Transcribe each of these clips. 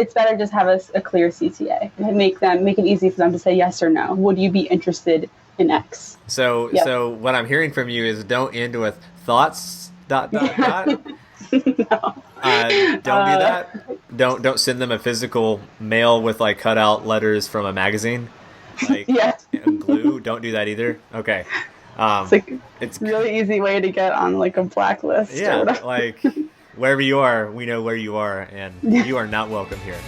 it's better just have a clear CTA and make it easy for them to say yes or no. Would you be interested in X? So what I'm hearing from you is don't end with thoughts dot dot dot. No. Don't do that. Don't send them a physical mail with like cut out letters from a magazine, like Yeah. and glue. Don't do that either. Okay. It's like It's really easy way to get on like a blacklist. yeah, or whatever. like wherever you are, we know where you are, and you are not welcome here.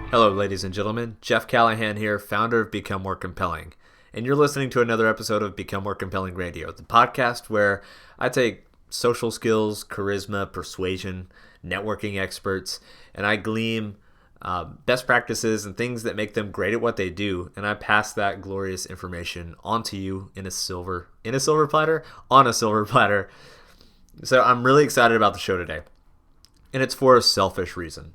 Hello, ladies and gentlemen. Jeff Callahan here, founder of Become More Compelling. And you're listening to another episode of Become More Compelling Radio, the podcast where I take social skills, charisma, persuasion, networking experts, and I glean best practices and things that make them great at what they do, and I pass that glorious information onto you on a silver platter. So I'm really excited about the show today, and it's for a selfish reason.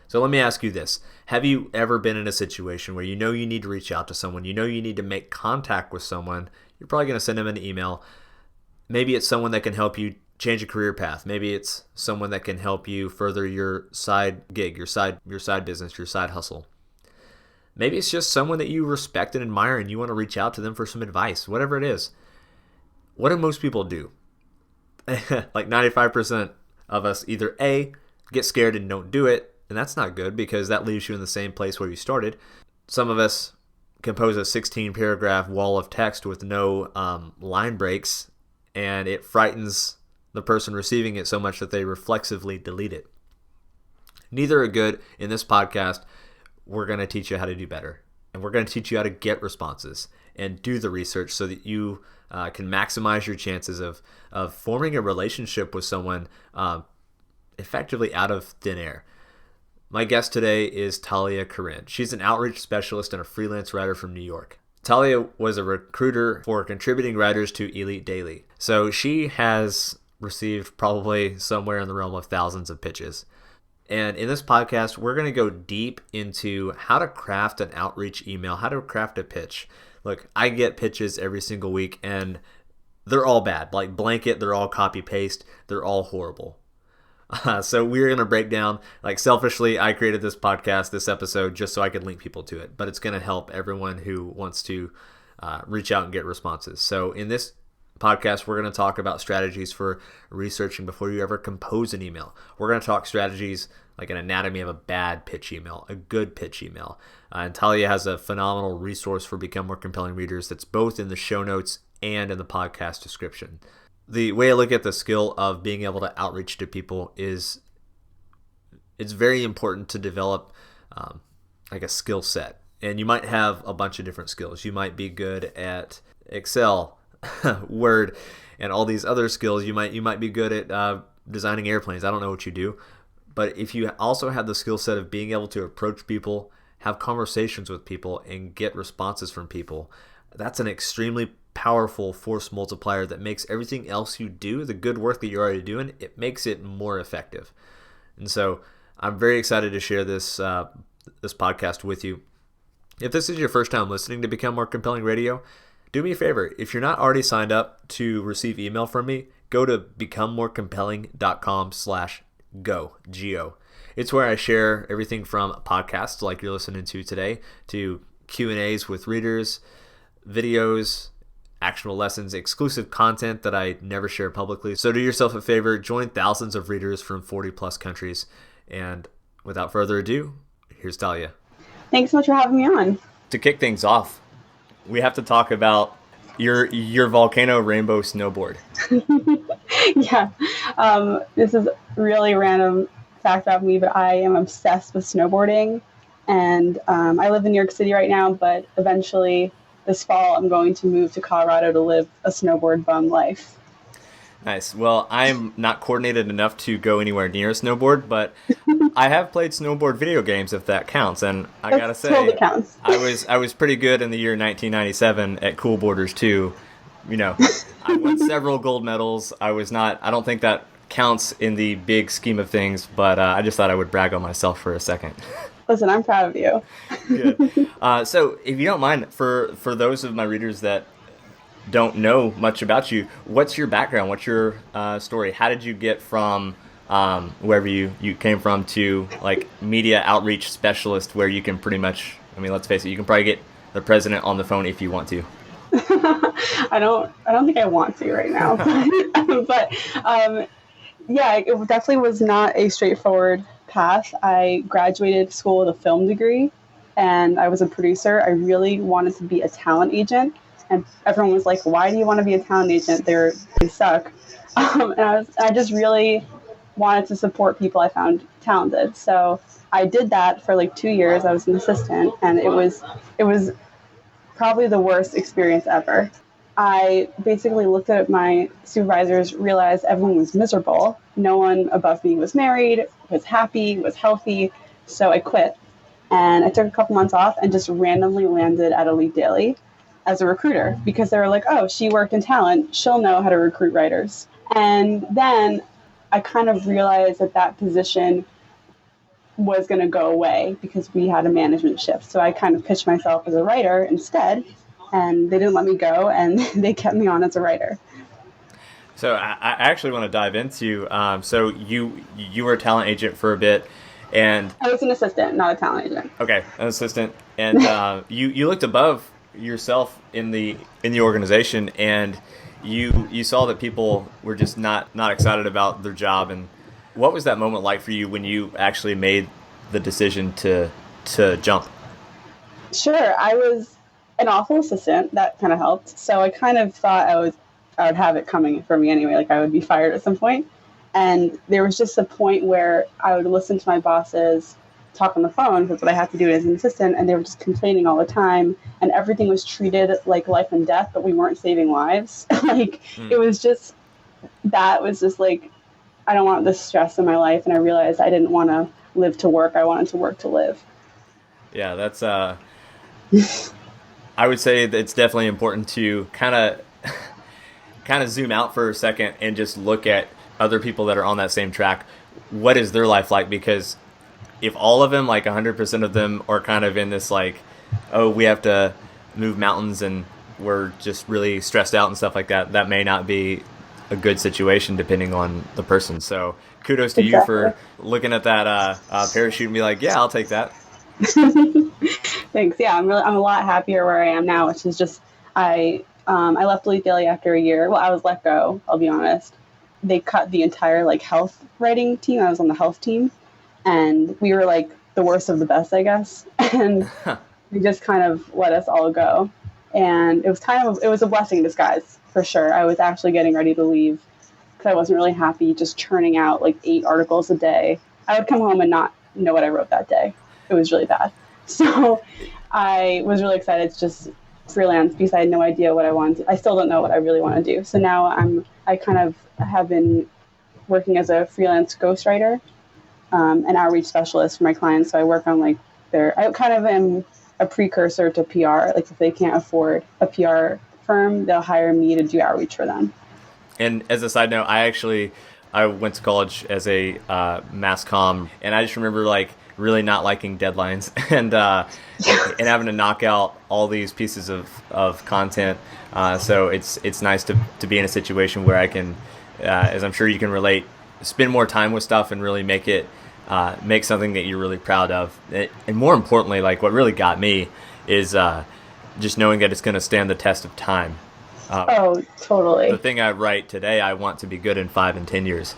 So let me ask you this. Have you ever been in a situation where you know you need to reach out to someone, you know you need to make contact with someone, you're probably going to send them an email. Maybe it's someone that can help you change a career path. Maybe it's someone that can help you further your side gig, your side business, your side hustle. Maybe it's just someone that you respect and admire and you want to reach out to them for some advice, whatever it is. What do most people do? Like 95% of us either A, get scared and don't do it, and that's not good because that leaves you in the same place where you started. Some of us compose a 16-paragraph wall of text with no line breaks, and it frightens the person receiving it so much that they reflexively delete it. Neither are good. In this podcast, we're going to teach you how to do better, and we're going to teach you how to get responses and do the research so that you can maximize your chances of forming a relationship with someone effectively out of thin air. My guest today is Talia Koren. She's an outreach specialist and a freelance writer from New York. Talia was a recruiter for contributing writers to Elite Daily. So she has received probably somewhere in the realm of thousands of pitches. And in this podcast, we're going to go deep into how to craft an outreach email, how to craft a pitch. Look, I get pitches every single week and they're all bad. Like blanket, they're all copy paste, they're all horrible. So we're going to break down, like selfishly, I created this podcast, this episode, just so I could link people to it. But it's going to help everyone who wants to reach out and get responses. So in this podcast, we're going to talk about strategies for researching before you ever compose an email. We're going to talk strategies like an anatomy of a bad pitch email, a good pitch email. And Talia has a phenomenal resource for Become More Compelling readers that's both in the show notes and in the podcast description. The way I look at the skill of being able to outreach to people is it's very important to develop like a skill set. And you might have a bunch of different skills. You might be good at Excel, Word, and all these other skills. You might be good at designing airplanes. I don't know what you do. But if you also have the skill set of being able to approach people, have conversations with people, and get responses from people, that's an extremely powerful force multiplier that makes everything else you do, the good work that you're already doing, it makes it more effective. And so I'm very excited to share this podcast with you. If this is your first time listening to Become More Compelling Radio, do me a favor. If you're not already signed up to receive email from me, go to becomemorecompelling.com/go. It's where I share everything from podcasts like you're listening to today to Q&As with readers, videos, actionable lessons, exclusive content that I never share publicly. So do yourself a favor, join thousands of readers from 40 plus countries. And without further ado, here's Talia. Thanks so much for having me on. To kick things off, we have to talk about your volcano rainbow snowboard. Yeah. This is really random fact about me, but I am obsessed with snowboarding. And I live in New York City right now, but eventually this fall, I'm going to move to Colorado to live a snowboard bum life. Nice. Well, I'm not coordinated enough to go anywhere near a snowboard, but I have played snowboard video games, if that counts. And I gotta say, totally counts. I was pretty good in the year 1997 at Cool Borders 2. You know, I won several gold medals. I don't think that counts in the big scheme of things, but I just thought I would brag on myself for a second. Listen, I'm proud of you. Good. So, if you don't mind, for those of my readers that don't know much about you, what's your background? What's your story? How did you get from wherever you came from to like media outreach specialist, where you can pretty much, I mean, let's face it, you can probably get the president on the phone if you want to. I don't think I want to right now, but yeah, it definitely was not a straightforward path. I graduated school with a film degree, and I was a producer. I really wanted to be a talent agent, and everyone was like, "Why do you want to be a talent agent? They suck." And I just really wanted to support people I found talented. So I did that for like 2 years. I was an assistant, and it was probably the worst experience ever. I basically looked at my supervisors, realized everyone was miserable. No one above me was married, was happy, was healthy. So I quit. And I took a couple months off and just randomly landed at Elite Daily as a recruiter because they were like, oh, she worked in talent. She'll know how to recruit writers. And then I kind of realized that that position was going to go away because we had a management shift. So I kind of pitched myself as a writer instead, and they didn't let me go, and they kept me on as a writer. So I actually want to dive into, so you were a talent agent for a bit, and I was an assistant, not a talent agent. Okay, an assistant, and you looked above yourself in the organization, and you saw that people were just not excited about their job. And what was that moment like for you when you actually made the decision to jump? Sure, I was an awful assistant. That kind of helped. So I kind of thought I would have it coming for me anyway. Like I would be fired at some point. And there was just a point where I would listen to my bosses talk on the phone, because what I had to do as an assistant, and they were just complaining all the time, and everything was treated like life and death, but we weren't saving lives. It was just, that was just like, I don't want this stress in my life, and I realized I didn't want to live to work. I wanted to work to live. Yeah, that's I would say that it's definitely important to kind of zoom out for a second and just look at other people that are on that same track. What is their life like? Because if all of them, like 100% of them, are kind of in this like, oh, we have to move mountains and we're just really stressed out and stuff like that, that may not be a good situation depending on the person. So kudos to you for looking at that parachute and be like, yeah, I'll take that. Thanks. Yeah, I'm a lot happier where I am now, which is just I left Elite Daily after a year. Well, I was let go, I'll be honest. They cut the entire like health writing team. I was on the health team, and we were like the worst of the best, I guess. And they just kind of let us all go. And it was a blessing in disguise for sure. I was actually getting ready to leave because I wasn't really happy just churning out like 8 articles a day. I would come home and not know what I wrote that day. It was really bad. So I was really excited to just freelance because I had no idea what I wanted. I still don't know what I really want to do. So now I kind of have been working as a freelance ghostwriter, an outreach specialist for my clients. So I work on like I kind of am a precursor to PR. Like if they can't afford a PR firm, they'll hire me to do outreach for them. And as a side note, I went to college as a mass comm, and I just remember like really not liking deadlines and having to knock out all these pieces of content. So it's nice to be in a situation where I can, as I'm sure you can relate, spend more time with stuff and really make it make something that you're really proud of. And more importantly, like what really got me is just knowing that it's going to stand the test of time. Oh, totally. The thing I write today, I want to be good in 5 and 10 years,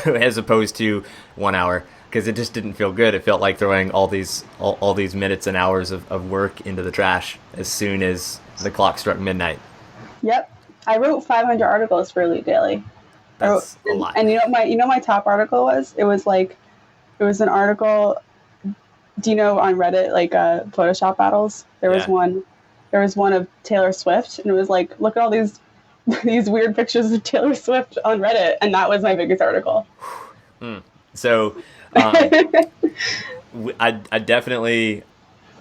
as opposed to 1 hour, because it just didn't feel good. It felt like throwing all these minutes and hours of work into the trash as soon as the clock struck midnight. Yep, I wrote 500 articles for Elite Daily. That's a lot. And you know my top article was? It was an article. Do you know on Reddit like Photoshop battles? There was one. There was one of Taylor Swift, and it was like, look at all these weird pictures of Taylor Swift on Reddit, and that was my biggest article. So, I definitely,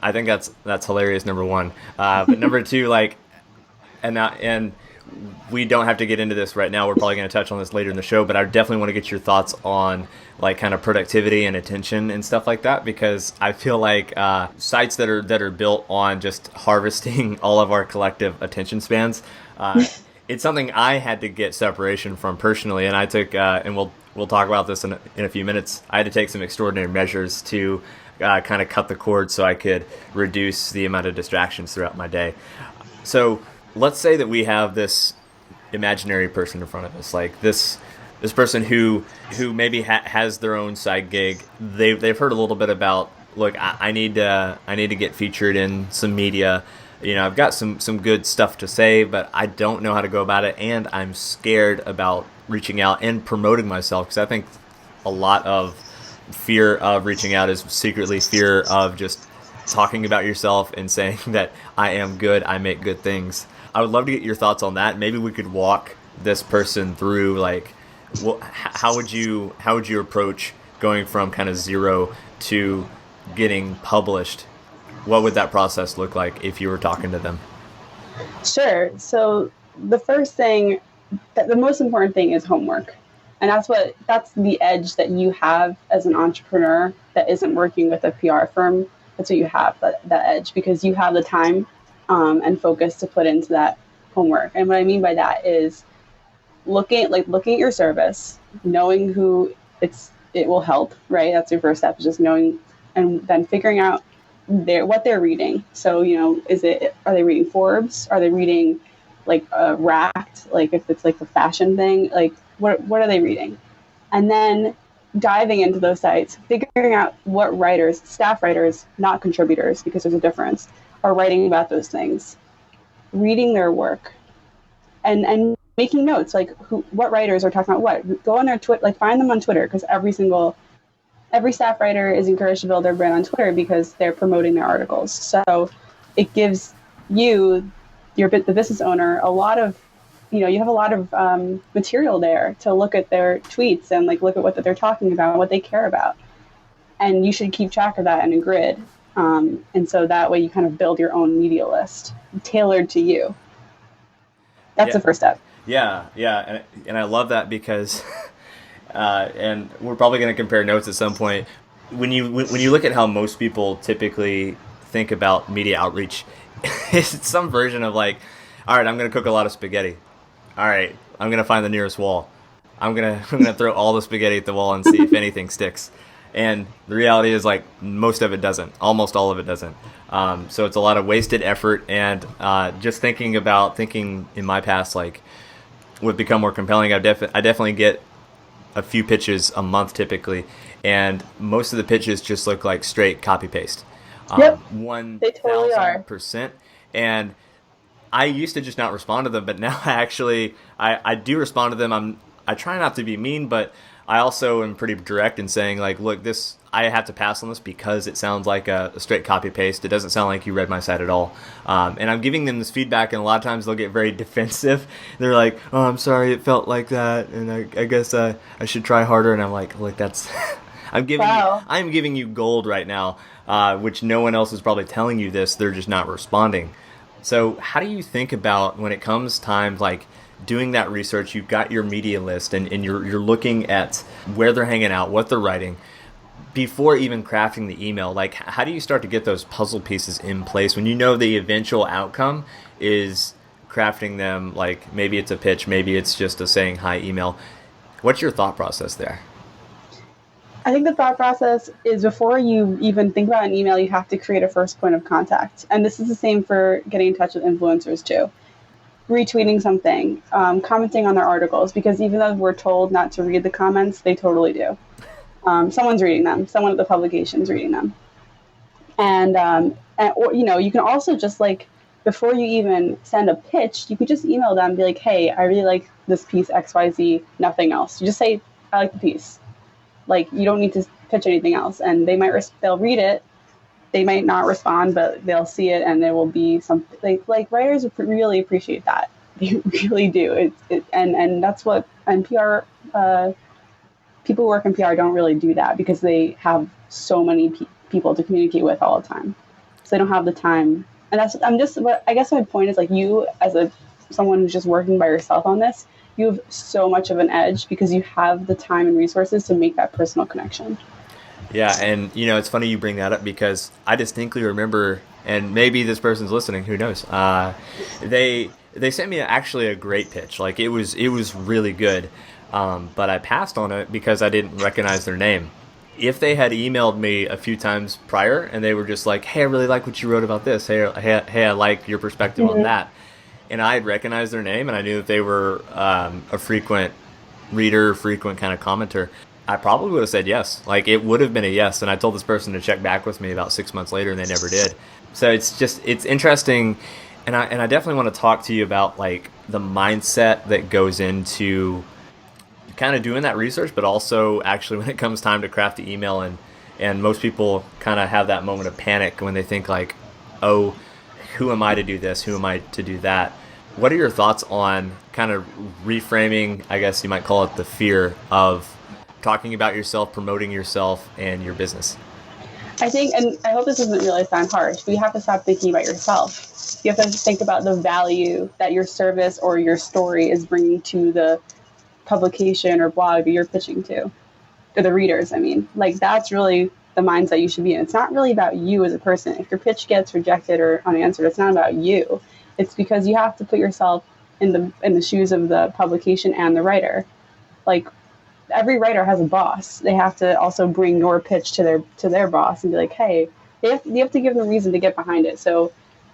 I think that's hilarious. Number one, but number two, like, and we don't have to get into this right now. We're probably going to touch on this later in the show, but I definitely want to get your thoughts on like kind of productivity and attention and stuff like that, because I feel like sites that are built on just harvesting all of our collective attention spans, it's something I had to get separation from personally, and I took and we'll talk about this in a few minutes. I had to take some extraordinary measures to kind of cut the cord so I could reduce the amount of distractions throughout my day. So let's say that we have this imaginary person in front of us, like this person who maybe has their own side gig. They've heard a little bit about, look, I need to get featured in some media. You know, I've got some good stuff to say, but I don't know how to go about it, and I'm scared about reaching out and promoting myself, because I think a lot of fear of reaching out is secretly fear of just talking about yourself and saying that I am good, I make good things. I would love to get your thoughts on that. Maybe we could walk this person through, like, how would you approach going from kind of zero to getting published? What would that process look like if you were talking to them? Sure. So the first thing, the most important thing is homework. And that's the edge that you have as an entrepreneur that isn't working with a PR firm. That's what you have, that edge, because you have the time and focus to put into that homework. And what I mean by that is looking at your service, knowing who it will help, right? That's your first step, is just knowing, and then figuring out what they're reading. So, you know, are they reading Forbes? Are they reading like Racked? Like if it's like the fashion thing, like what are they reading? And then diving into those sites, figuring out what writers, staff writers, not contributors, because there's a difference, are writing about those things, reading their work, and making notes, like what writers are talking about what. Go on their Twitter, like find them on Twitter, because every staff writer is encouraged to build their brand on Twitter because they're promoting their articles. So it gives you, the business owner, a lot of, you have a lot of material there to look at their tweets and like look at what they're talking about and what they care about. And you should keep track of that in a grid. And so that way you kind of build your own media list tailored to you. That's the first step. Yeah. And I love that because... and we're probably going to compare notes at some point. When you look at how most people typically think about media outreach, it's some version of like, all right, I'm going to cook a lot of spaghetti. All right, I'm going to find the nearest wall. I'm going to throw all the spaghetti at the wall and see if anything sticks. And the reality is, like, most of it doesn't. Almost all of it doesn't. So it's a lot of wasted effort. And just thinking in my past, like, would become more compelling. I definitely get a few pitches a month typically, and most of the pitches just look like straight copy paste. Yep, they totally are. 1,000%. And I used to just not respond to them, but now I do respond to them. I try not to be mean, but I also am pretty direct in saying, like, look, I have to pass on this because it sounds like a straight copy paste. It doesn't sound like you read my site at all. And I'm giving them this feedback, and a lot of times they'll get very defensive. They're like, oh, I'm sorry, it felt like that, and I guess I should try harder. And I'm like, look, that's I'm giving you gold right now, which no one else is probably telling you this. They're just not responding. So how do you think about when it comes time, like, doing that research? You've got your media list, and you're looking at where they're hanging out, what they're writing, before even crafting the email. Like, how do you start to get those puzzle pieces in place when you know the eventual outcome is crafting them? Like, maybe it's a pitch, maybe it's just a saying hi email. What's your thought process there? I think the thought process is, before you even think about an email, you have to create a first point of contact. And this is the same for getting in touch with influencers too. Retweeting something, commenting on their articles, because even though we're told not to read the comments, they totally do. Someone's reading them. Someone at the publication's reading them. Or you can also just, like, before you even send a pitch, you could just email them and be like, hey, I really like this piece, XYZ, nothing else. You just say, I like the piece. Like, you don't need to pitch anything else. And they'll read it. They might not respond, but they'll see it, and there will be something like writers really appreciate that. They really do. And that's what, and PR, people who work in PR don't really do that because they have so many people to communicate with all the time. So they don't have the time. And I guess my point is, like, you as a someone who's just working by yourself on this, you have so much of an edge because you have the time and resources to make that personal connection. Yeah, and it's funny you bring that up because I distinctly remember, and maybe this person's listening, who knows? They sent me actually a great pitch. Like it was really good, but I passed on it because I didn't recognize their name. If they had emailed me a few times prior and they were just like, "Hey, I really like what you wrote about this. Hey, I like your perspective on that," and I had recognized their name and I knew that they were a frequent reader, frequent kind of commenter, I probably would have said yes. Like it would have been a yes. And I told this person to check back with me about 6 months later, and they never did. So it's interesting, and I definitely want to talk to you about like the mindset that goes into kind of doing that research, but also actually when it comes time to craft the email, and most people kind of have that moment of panic when they think like, oh, who am I to do this? Who am I to do that? What are your thoughts on kind of reframing, I guess you might call it, the fear of talking about yourself, promoting yourself and your business? I think, and I hope this doesn't really sound harsh, but you have to stop thinking about yourself. You have to think about the value that your service or your story is bringing to the publication or blog that you're pitching to the readers. I mean, like that's really the mindset you should be in. It's not really about you as a person. If your pitch gets rejected or unanswered, it's not about you. It's because you have to put yourself in the shoes of the publication and the writer. Like every writer has a boss. They have to also bring your pitch to their boss and be like, hey, you have to give them a reason to get behind it. So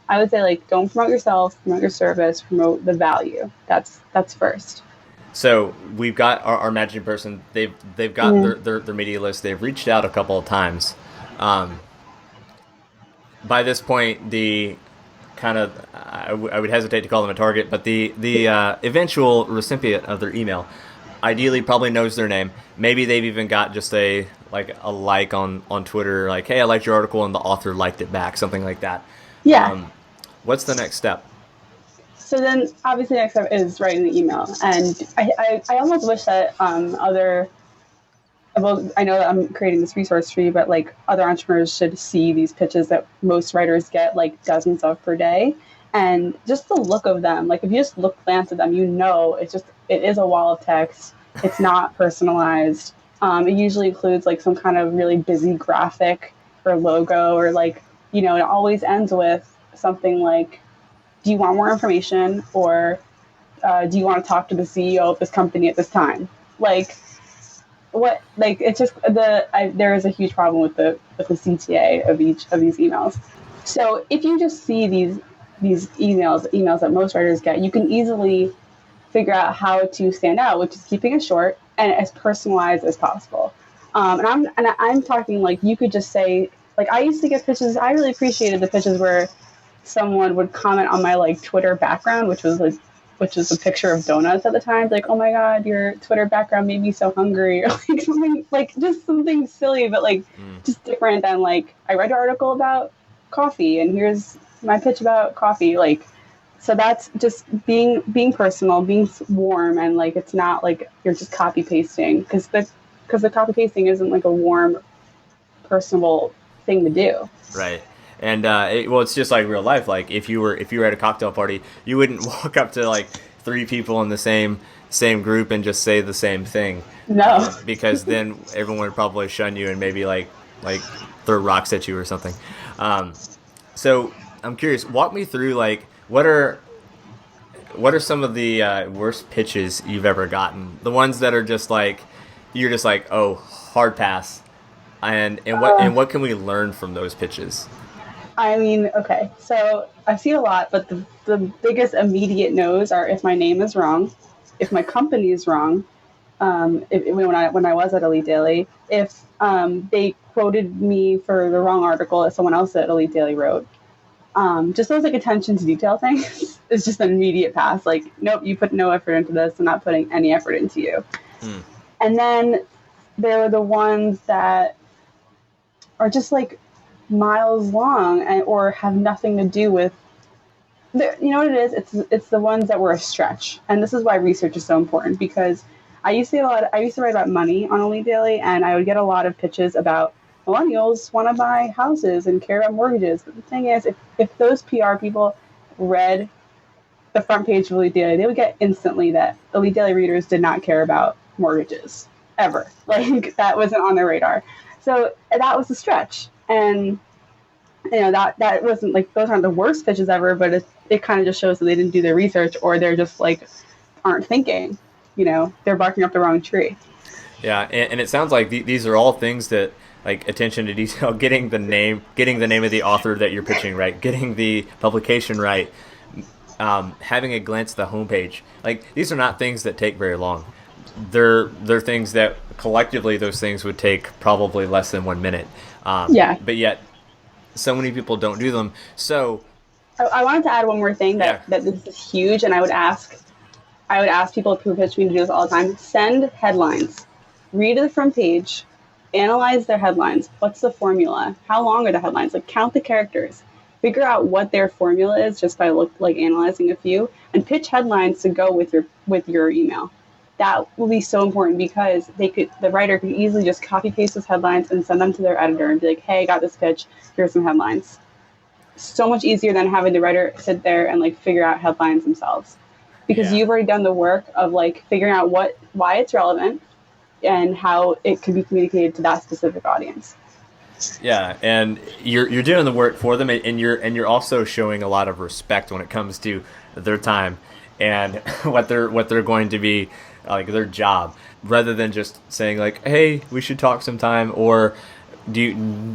I would say like don't promote yourself, promote your service, promote the value. That's first. So we've got our managing person. They've got their media list. They've reached out a couple of times. By this point, the kind of I would hesitate to call them a target, but the eventual recipient of their email ideally probably knows their name. Maybe they've even got just a like on Twitter, like, hey, I liked your article and the author liked it back, something like that. Yeah. What's the next step? So then obviously the next step is writing the email. And I almost wish that well, I know that I'm creating this resource for you, but like other entrepreneurs should see these pitches that most writers get like dozens of per day. And just the look of them, like if you just glance at them, it is a wall of text. It's not personalized. It usually includes like some kind of really busy graphic or logo, or like, it always ends with something like, do you want more information, or do you want to talk to the CEO of this company at this time? Like, what? Like, it's just there is a huge problem with the CTA of each of these emails. So if you just see these emails that most writers get, you can easily figure out how to stand out, which is keeping it short and as personalized as possible. And I'm talking like you could just say, like, I used to get pitches. I really appreciated the pitches where someone would comment on my like Twitter background, which was a picture of donuts at the time. Like, oh my God, your Twitter background made me so hungry, or like something like just something silly, but like just different than like I read an article about coffee and here's my pitch about coffee. Like, so that's just being personal, being warm, and like it's not like you're just copy pasting because the copy pasting isn't like a warm, personable thing to do. Right. And it's just like real life. Like if you were at a cocktail party, you wouldn't walk up to like three people in the same group and just say the same thing. No, because then everyone would probably shun you and maybe like throw rocks at you or something. So I'm curious. Walk me through like what are some of the worst pitches you've ever gotten? The ones that are just like you're just like, oh, hard pass. And what can we learn from those pitches? I mean, okay, so I've seen a lot, but the biggest immediate no's are if my name is wrong, if my company is wrong, when I was at Elite Daily, if they quoted me for the wrong article that someone else at Elite Daily wrote. Just those like attention to detail things is just an immediate pass. Like, nope, you put no effort into this. I'm not putting any effort into you. And then there are the ones that are just like miles long or have nothing to do with, you know what it is? It's the ones that were a stretch. And this is why research is so important, because I used to write about money on Elite Daily, and I would get a lot of pitches about millennials want to buy houses and care about mortgages. But the thing is, if those PR people read the front page of Elite Daily, they would get instantly that Elite Daily readers did not care about mortgages ever. Like that wasn't on their radar. So that was a stretch. And that wasn't like, those aren't the worst pitches ever, but it kind of just shows that they didn't do their research, or they're just like aren't thinking, they're barking up the wrong tree. Yeah, and it sounds like these are all things that, like, attention to detail, getting the name of the author that you're pitching right, getting the publication right, having a glance at the homepage. Like, these are not things that take very long. They're things that collectively, those things would take probably less than 1 minute. But yet, so many people don't do them. So I wanted to add one more thing that this is huge, and I would ask people who pitch me to do this all the time. Send headlines. Read the front page. Analyze their headlines. What's the formula? How long are the headlines? Like, count the characters. Figure out what their formula is just by analyzing a few, and pitch headlines to go with your email. That will be so important, because the writer could easily just copy paste those headlines and send them to their editor and be like, hey, I got this pitch. Here's some headlines. So much easier than having the writer sit there and figure out headlines themselves, because you've already done the work of figuring out why it's relevant and how it can be communicated to that specific audience. Yeah, and you're doing the work for them, and you're also showing a lot of respect when it comes to their time and what they're going to be, like, their job, rather than just saying like, hey, we should talk sometime, or do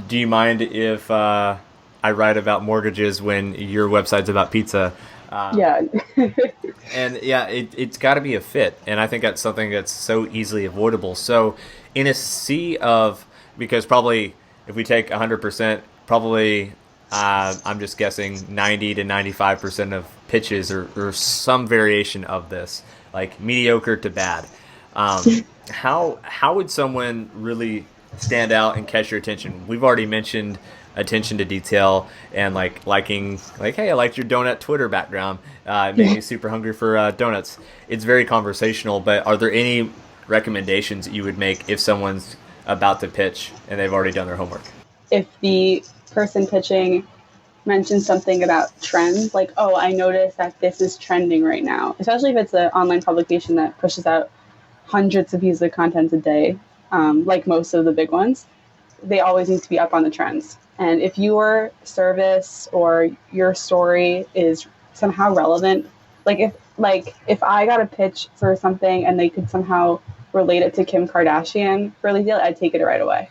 you mind if I write about mortgages when your website's about pizza? And it's got to be a fit, and I think that's something that's so easily avoidable. So in a sea of, because probably if we take 100%, probably I'm just guessing 90 to 95% of pitches or some variation of this, like mediocre to bad. How would someone really stand out and catch your attention? We've already mentioned attention to detail and liking, hey, I liked your donut Twitter background. It made me super hungry for donuts. It's very conversational, but are there any recommendations that you would make if someone's about to pitch and they've already done their homework? If the person pitching mentions something about trends, like, oh, I noticed that this is trending right now, especially if it's an online publication that pushes out hundreds of pieces of content a day, like most of the big ones, they always need to be up on the trends. And if your service or your story is somehow relevant, if I got a pitch for something and they could somehow relate it to Kim Kardashian, really, I'd take it right away.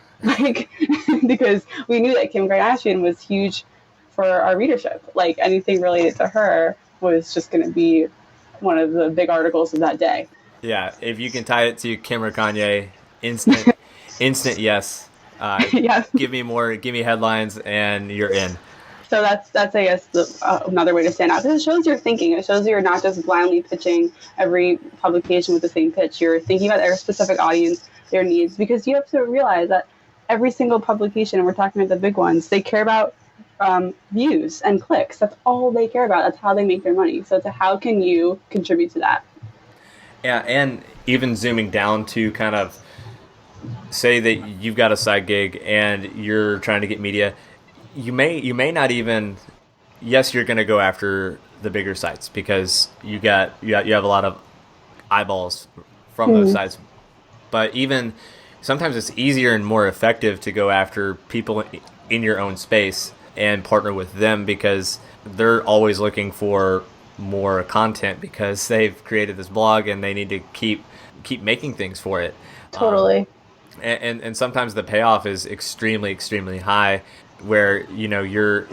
Because we knew that Kim Kardashian was huge for our readership. Anything related to her was just going to be one of the big articles of that day. Yeah, if you can tie it to Kim or Kanye, instant yes. Give me headlines, and you're in. So that's I guess another way to stand out, because it shows you're thinking. It shows you're not just blindly pitching every publication with the same pitch. You're thinking about their specific audience, their needs, because you have to realize that every single publication, and we're talking about the big ones, they care about views and clicks. That's all they care about. That's how they make their money. So how can you contribute to that? Yeah, and even zooming down to kind of say that you've got a side gig and you're trying to get media, you may not even, yes, you're going to go after the bigger sites because you have a lot of eyeballs from those sites, but even sometimes it's easier and more effective to go after people in your own space and partner with them, because they're always looking for more content because they've created this blog and they need to keep making things for it. Totally. And sometimes the payoff is extremely, extremely high, where, you're,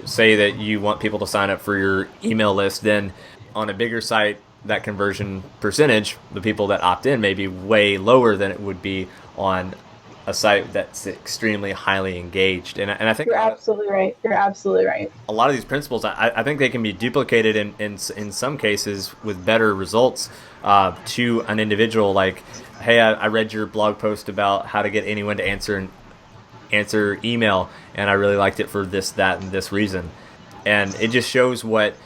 say that you want people to sign up for your email list, then on a bigger site, that conversion percentage, the people that opt in, may be way lower than it would be on a site that's extremely highly engaged. And I think you're absolutely right. You're absolutely right. A lot of these principles, I think they can be duplicated in some cases with better results to an individual. Like, hey, I read your blog post about how to get anyone to answer email, and I really liked it for this, that, and this reason. And it just shows what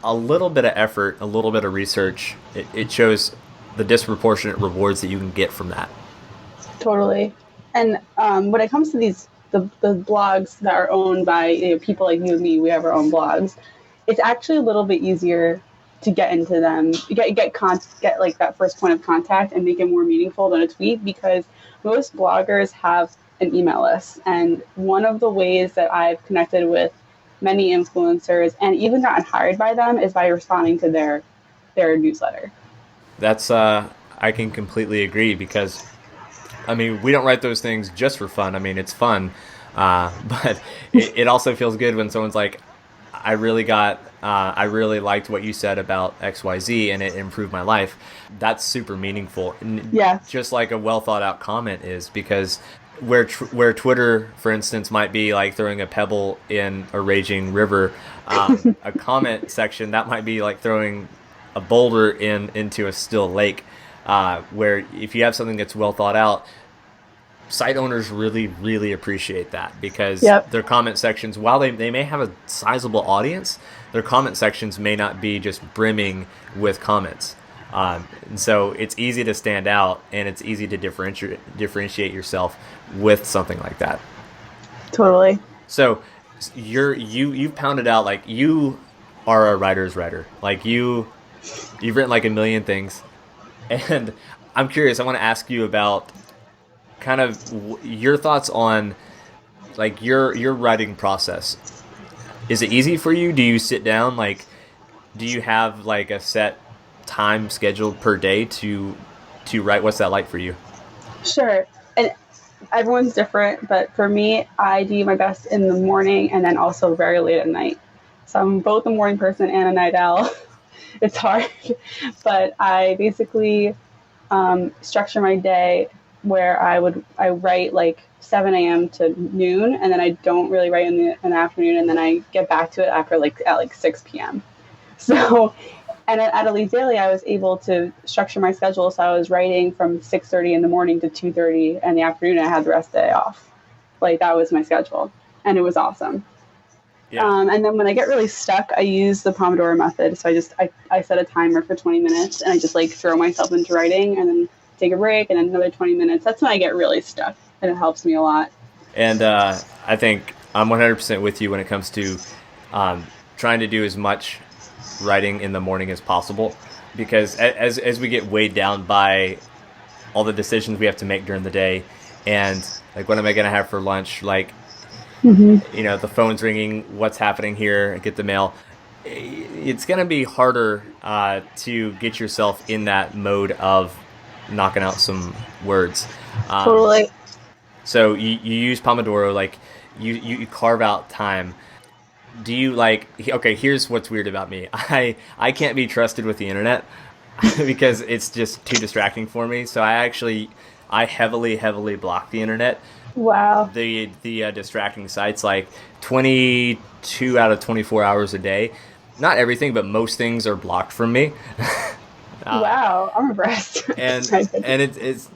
a little bit of effort, a little bit of research, it shows the disproportionate rewards that you can get from that. Totally. And when it comes to the blogs that are owned by people like you and me, we have our own blogs. it's actually a little bit easier to get into them, get like that first point of contact and make it more meaningful than a tweet, because most bloggers have an email list. And one of the ways that I've connected with many influencers and even gotten hired by them is by responding to their newsletter. That's I can completely agree, because I mean, we don't write those things just for fun. I mean, it's fun, but it also feels good when someone's like, I really liked what you said about XYZ and it improved my life. That's super meaningful. Yeah. Just like a well thought out comment is, because where Twitter, for instance, might be like throwing a pebble in a raging river, a comment section that might be like throwing a boulder into a still lake. Where if you have something that's well thought out, site owners really, really appreciate that, because their comment sections, while they may have a sizable audience, their comment sections may not be just brimming with comments. And so it's easy to stand out, and it's easy to differentiate yourself with something like that. Totally. So you've pounded out, like, you are a writer's writer. Like, you've written like a million things. And I'm curious, I want to ask you about kind of your thoughts on like your writing process. Is it easy for you? Do you sit down? Like, do you have like a set time scheduled per day to write? What's that like for you? Sure. And everyone's different, but for me, I do my best in the morning and then also very late at night. So I'm both a morning person and a night owl. It's hard, but I basically structure my day where I write like 7 a.m. to noon, and then I don't really write in the afternoon, and then I get back to it after at 6 p.m. So, and at Elite Daily, I was able to structure my schedule, so I was writing from 6:30 in the morning to 2:30 in the afternoon, and I had the rest of the day off. Like, that was my schedule, and it was awesome. Yeah. And then when I get really stuck, I use the Pomodoro method. So I set a timer for 20 minutes, and I just like throw myself into writing and then take a break and then another 20 minutes. That's when I get really stuck, and it helps me a lot. And I think I'm 100% with you when it comes to trying to do as much writing in the morning as possible, because as we get weighed down by all the decisions we have to make during the day, and like, what am I going to have for lunch? Like, you know, the phone's ringing, what's happening here, get the mail. It's going to be harder to get yourself in that mode of knocking out some words. Totally. So you use Pomodoro, like you carve out time. Do you like, okay, here's what's weird about me. I can't be trusted with the internet because it's just too distracting for me. So I heavily block the internet. Wow. The distracting sites, like 22 out of 24 hours a day. Not everything, but most things are blocked from me. Wow, I'm impressed. And it's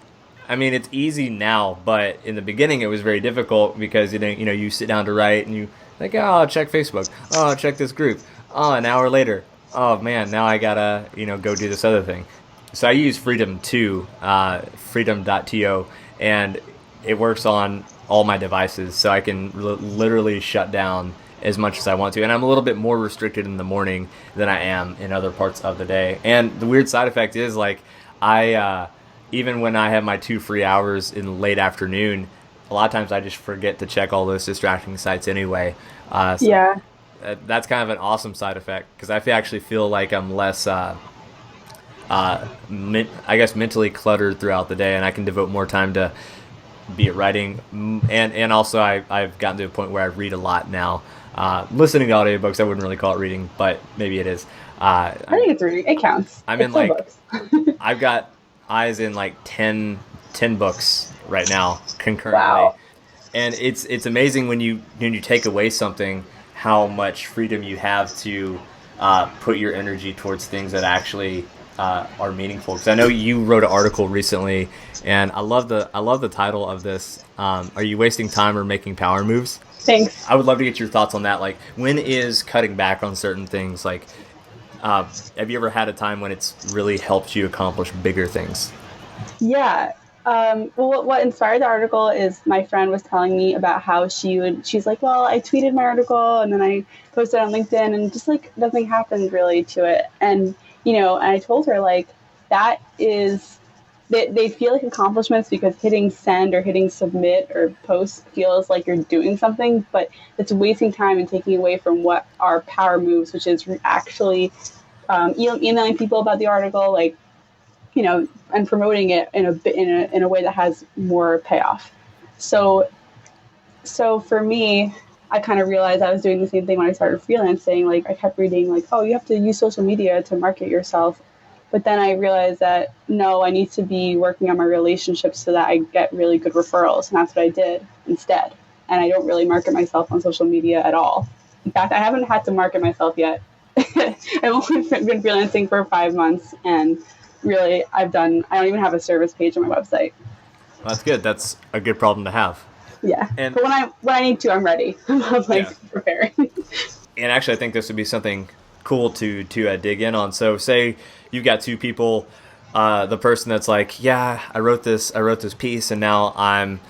I mean, it's easy now, but in the beginning it was very difficult, because you sit down to write and you like, oh, I'll check Facebook. Oh, I'll check this group. Oh, an hour later. Oh man, now I gotta go do this other thing. So I use Freedom 2, freedom.to, and it works on all my devices, so I can literally shut down as much as I want to. And I'm a little bit more restricted in the morning than I am in other parts of the day. And the weird side effect is, like, I even when I have my 2 free hours in the late afternoon, a lot of times I just forget to check all those distracting sites anyway. Yeah. That's kind of an awesome side effect, because I actually feel like I'm less, I guess, mentally cluttered throughout the day, and I can devote more time to be it writing, and also I've gotten to a point where I read a lot now. Listening to audiobooks, I wouldn't really call it reading, but maybe it is. I think it's reading. It counts. I'm in like books. I've got eyes in like 10 books right now concurrently. Wow. And it's amazing when you take away something, how much freedom you have to put your energy towards things that actually are meaningful. Because I know you wrote an article recently, and I love the title of this. Are you wasting time or making power moves? Thanks. I would love to get your thoughts on that. Like, when is cutting back on certain things? Like, have you ever had a time when it's really helped you accomplish bigger things? Yeah. Well, what inspired the article is my friend was telling me about how she's like, well, I tweeted my article and then I posted it on LinkedIn and just like nothing happened really to it. And, and I told her like, that is, they feel like accomplishments because hitting send or hitting submit or post feels like you're doing something, but it's wasting time and taking away from what our power moves, which is actually emailing people about the article, like, and promoting it in a way that has more payoff. So for me, I kind of realized I was doing the same thing when I started freelancing. Like I kept reading like, oh, you have to use social media to market yourself. But then I realized that no, I need to be working on my relationships so that I get really good referrals. And that's what I did instead. And I don't really market myself on social media at all. In fact, I haven't had to market myself yet. I've only been freelancing for 5 months, and really, I don't even have a service page on my website. Well, that's good. That's a good problem to have. Yeah. And but when I need to, I'm ready. I'm preparing. And actually, I think this would be something cool to dig in on. So say you've got two people, the person that's like, yeah, I wrote this piece and now I'm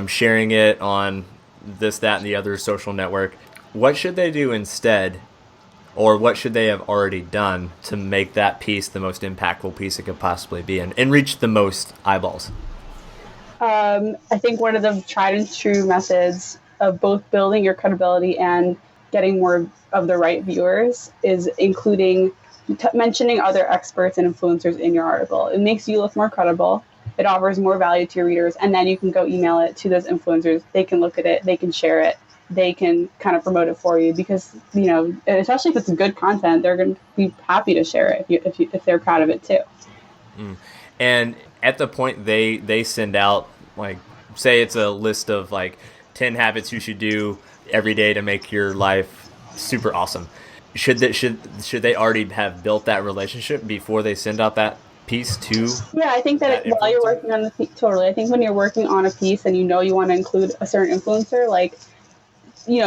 sharing it on this, that, and the other social network. What should they do instead? Or what should they have already done to make that piece the most impactful piece it could possibly be and reach the most eyeballs? I think one of the tried and true methods of both building your credibility and getting more of the right viewers is including mentioning other experts and influencers in your article. It makes you look more credible. It offers more value to your readers, and then you can go email it to those influencers. They can look at it. They can share it. They can kind of promote it for you because, especially if it's good content, they're going to be happy to share it if they're proud of it too. And at the point they send out, like, say it's a list of like 10 habits you should do every day to make your life super awesome. Should they already have built that relationship before they send out that piece to? Yeah, I think that while you're working on totally. I think when you're working on a piece and you want to include a certain influencer, like,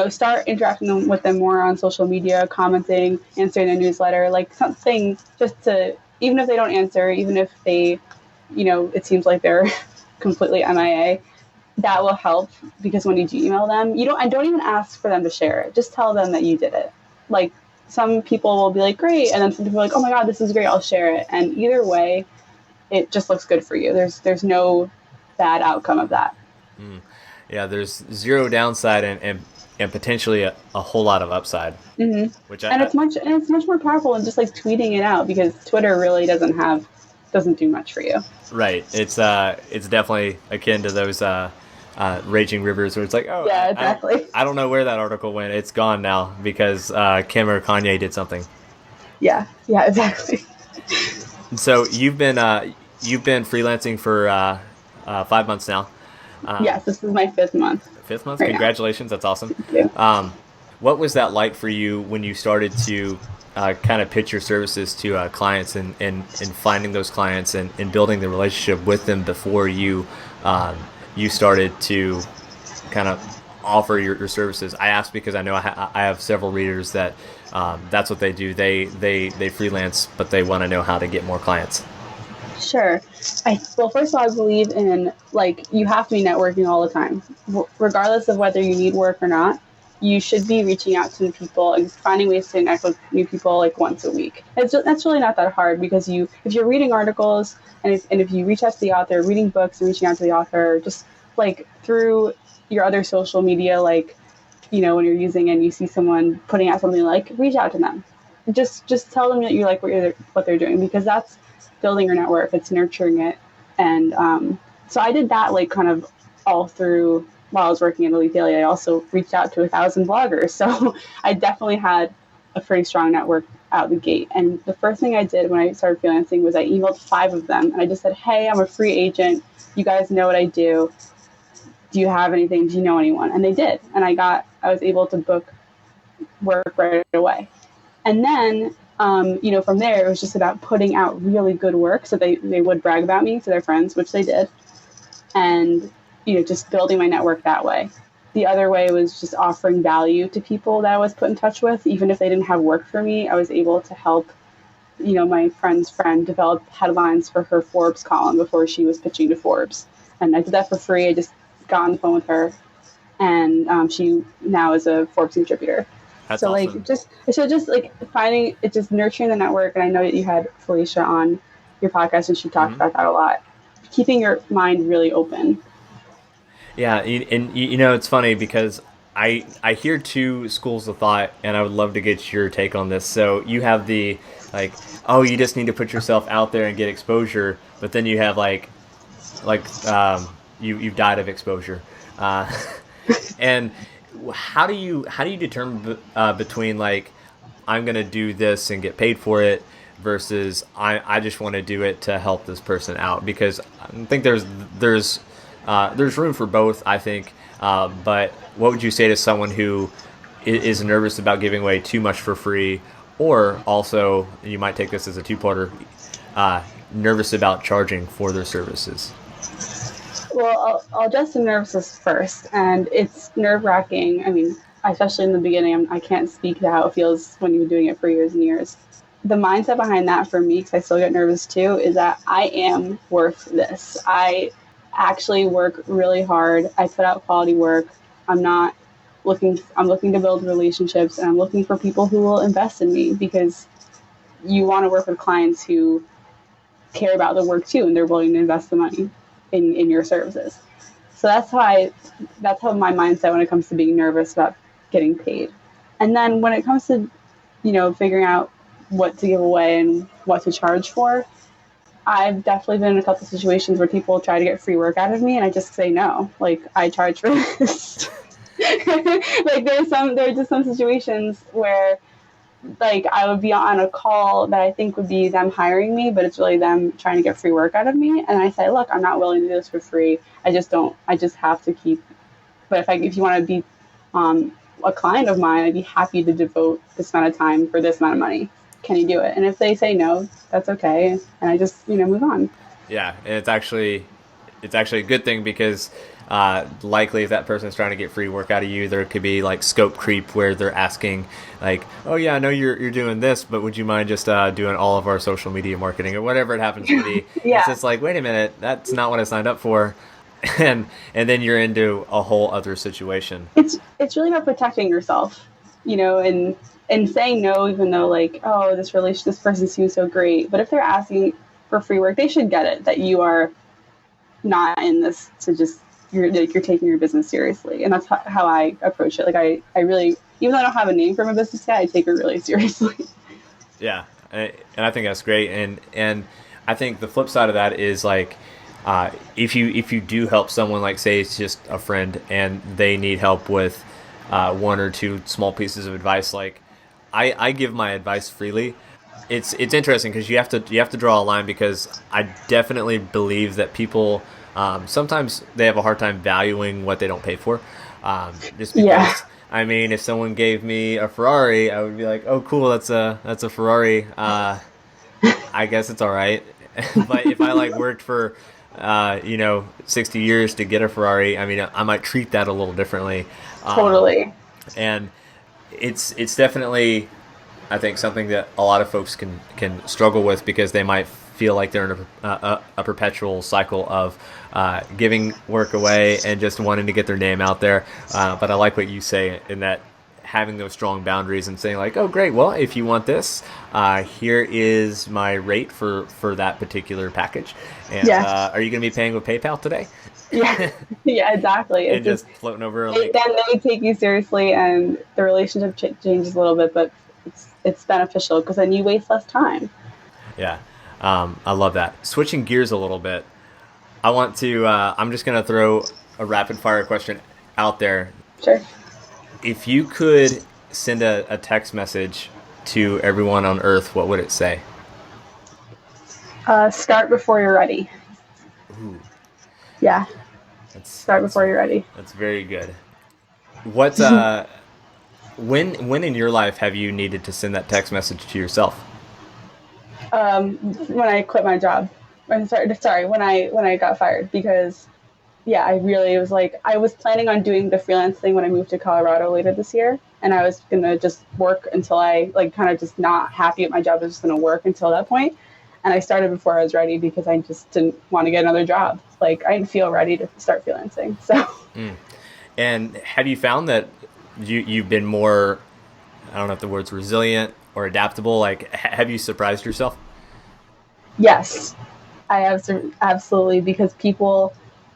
start interacting with them more on social media, commenting, answering their newsletter, like something just to, even if they don't answer, even if they, it seems like they're completely MIA, that will help because when you do email them, don't even ask for them to share it. Just tell them that you did it. Like some people will be like, great. And then some people are like, oh my God, this is great. I'll share it. And either way, it just looks good for you. There's no bad outcome of that. Yeah. There's zero downside and potentially a whole lot of upside. Mm-hmm. It's much more powerful than just like tweeting it out because Twitter really doesn't do much for you. Right. It's definitely akin to those raging rivers where it's like, oh yeah, exactly. I don't know where that article went. It's gone now because Kim or Kanye did something. Yeah, exactly. So you've been freelancing for 5 months now. Yes, this is my 5th month. 5th month? Right. Congratulations. Now. That's awesome. Thank you. What was that like for you when you started to kind of pitch your services to clients and finding those clients and building the relationship with them before you started to kind of offer your services? I ask because I know I have several readers that that's what they do. They freelance, but they want to know how to get more clients. Sure. Well, first of all, I believe in, like, you have to be networking all the time. Regardless of whether you need work or not, you should be reaching out to new people and finding ways to connect with new people like once a week. That's really not that hard because if you're reading articles and if you reach out to the author, reading books and reaching out to the author, just like through your other social media, like, when you're using and you see someone putting out something, like, reach out to them. Just tell them that you like what they're doing because that's building your network. It's nurturing it. And so I did that like kind of all through while I was working at Elite Daily. I also reached out to 1,000 bloggers. So I definitely had a pretty strong network out the gate. And the first thing I did when I started freelancing was I emailed 5 of them. And I just said, hey, I'm a free agent. You guys know what I do. Do you have anything? Do you know anyone? And they did. And I was able to book work right away. And then from there, it was just about putting out really good work so they would brag about me to their friends, which they did, and, just building my network that way. The other way was just offering value to people that I was put in touch with. Even if they didn't have work for me, I was able to help my friend's friend developed headlines for her Forbes column before she was pitching to Forbes. And I did that for free. I just got on the phone with her, and she now is a Forbes contributor. That's so awesome. just like finding it, just nurturing the network. And I know that you had Felicia on your podcast, and she talked about that a lot. Keeping your mind really open. Yeah, and it's funny because I hear two schools of thought, and I would love to get your take on this. So you have the like, oh, you just need to put yourself out there and get exposure, but then you have you've died of exposure, and how do you determine between like I'm gonna do this and get paid for it versus I just want to do it to help this person out, because I think there's room for both, I think. But what would you say to someone who is nervous about giving away too much for free, or also, you might take this as a two-parter, nervous about charging for their services? Well, I'll address the nervousness first, and it's nerve-wracking. I mean, especially in the beginning, I can't speak to how it feels when you're doing it for years and years. The mindset behind that for me, because I still get nervous too, is that I am worth this. I actually work really hard. I put out quality work. I'm looking to build relationships, and I'm looking for people who will invest in me, because you want to work with clients who care about the work too, and they're willing to invest the money in your services. So that's how my mindset when it comes to being nervous about getting paid. And then when it comes to, figuring out what to give away and what to charge for, I've definitely been in a couple of situations where people try to get free work out of me, and I just say no. Like, I charge for this. Like, there are just some situations where, like, I would be on a call that I think would be them hiring me, but it's really them trying to get free work out of me. And I say, look, I'm not willing to do this for free. I just have to keep. But if you want to be a client of mine, I'd be happy to devote this amount of time for this amount of money. Can you do it? And if they say no, that's okay. And I just, move on. Yeah, and it's actually a good thing, because likely if that person's trying to get free work out of you, there could be like scope creep where they're asking like, oh yeah, I know you're doing this, but would you mind just doing all of our social media marketing or whatever it happens to be? Yeah. It's just like, wait a minute, that's not what I signed up for. And then you're into a whole other situation. It's really about protecting yourself, and saying no, even though like, oh, this person seems so great. But if they're asking for free work, they should get it that you are not in this to just you're taking your business seriously. And that's how I approach it. Like I really, even though I don't have a name for my business yet, I take it really seriously. Yeah, and I think that's great. And I think the flip side of that is like, if you do help someone, like say it's just a friend and they need help with one or two small pieces of advice, like I give my advice freely. It's interesting because you have to draw a line, because I definitely believe that people sometimes they have a hard time valuing what they don't pay for. Just because, yeah. I mean, if someone gave me a Ferrari, I would be like, oh cool, that's a Ferrari. I guess it's all right. But if I like worked for 60 years to get a Ferrari, I mean, I might treat that a little differently. Totally. And it's definitely, I think, something that a lot of folks can struggle with, because they might feel like they're in a perpetual cycle of giving work away and just wanting to get their name out there. But I like what you say in that, having those strong boundaries and saying like, oh great, well if you want this, here is my rate for that particular package, and yeah. Are you going to be paying with PayPal today? Yeah, yeah, exactly. And just floating over then they take you seriously, and the relationship changes a little bit, but it's beneficial, because then you waste less time. Yeah, I love that. Switching gears a little bit, I want to I'm just going to throw a rapid fire question out there. Sure. If you could send a text message to everyone on Earth, what would it say? Start before you're ready. Ooh. Yeah. Start before you're ready. That's very good. What when in your life have you needed to send that text message to yourself? When I quit my job. I'm sorry, when I got fired, because yeah, I really was like, I was planning on doing the freelance thing when I moved to Colorado later this year, and I was going to just work until I like kind of just not happy at my job. I was just going to work until that point. And I started before I was ready because I just didn't want to get another job. Like I didn't feel ready to start freelancing. So. And have you found that you've been more, I don't know if the word's resilient or adaptable, like have you surprised yourself? Yes, I have absolutely, because people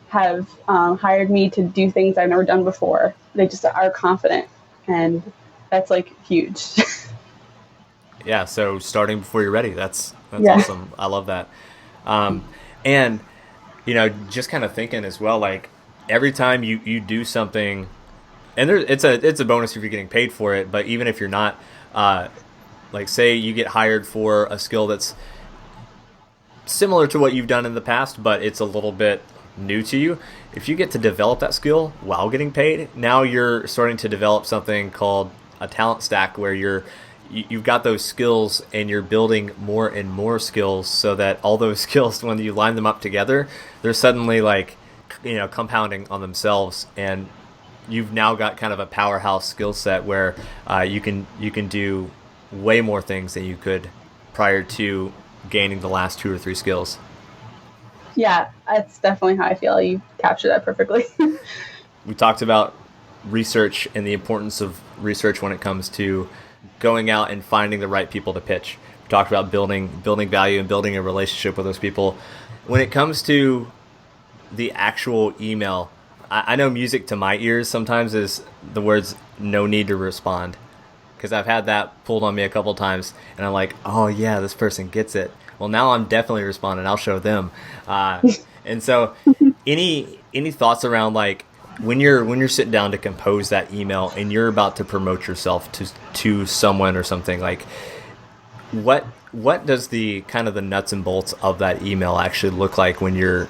have hired me to do things I've never done before. They just are confident, and that's like huge. Yeah, so starting before you're ready, that's Yeah. awesome. I love that. And just kind of thinking as well, like every time you do something, and it's a bonus if you're getting paid for it, but even if you're not, like say you get hired for a skill that's similar to what you've done in the past, but it's a little bit new to you. If you get to develop that skill while getting paid, now you're starting to develop something called a talent stack, where you've got those skills and you're building more and more skills, so that all those skills, when you line them up together, they're suddenly like, compounding on themselves, and you've now got kind of a powerhouse skill set where you can do way more things than you could prior to gaining the last 2 or 3 skills. Yeah, that's definitely how I feel. You captured that perfectly. We talked about research and the importance of research when it comes to going out and finding the right people to pitch. We talked about building value and building a relationship with those people. When it comes to the actual email, I know music to my ears sometimes is the words "no need to respond," because I've had that pulled on me a couple times, and I'm like, oh yeah, this person gets it. Well, now I'm definitely responding. I'll show them. And so, any thoughts around like when you're sitting down to compose that email and you're about to promote yourself to someone or something, like what does the kind of the nuts and bolts of that email actually look like when you're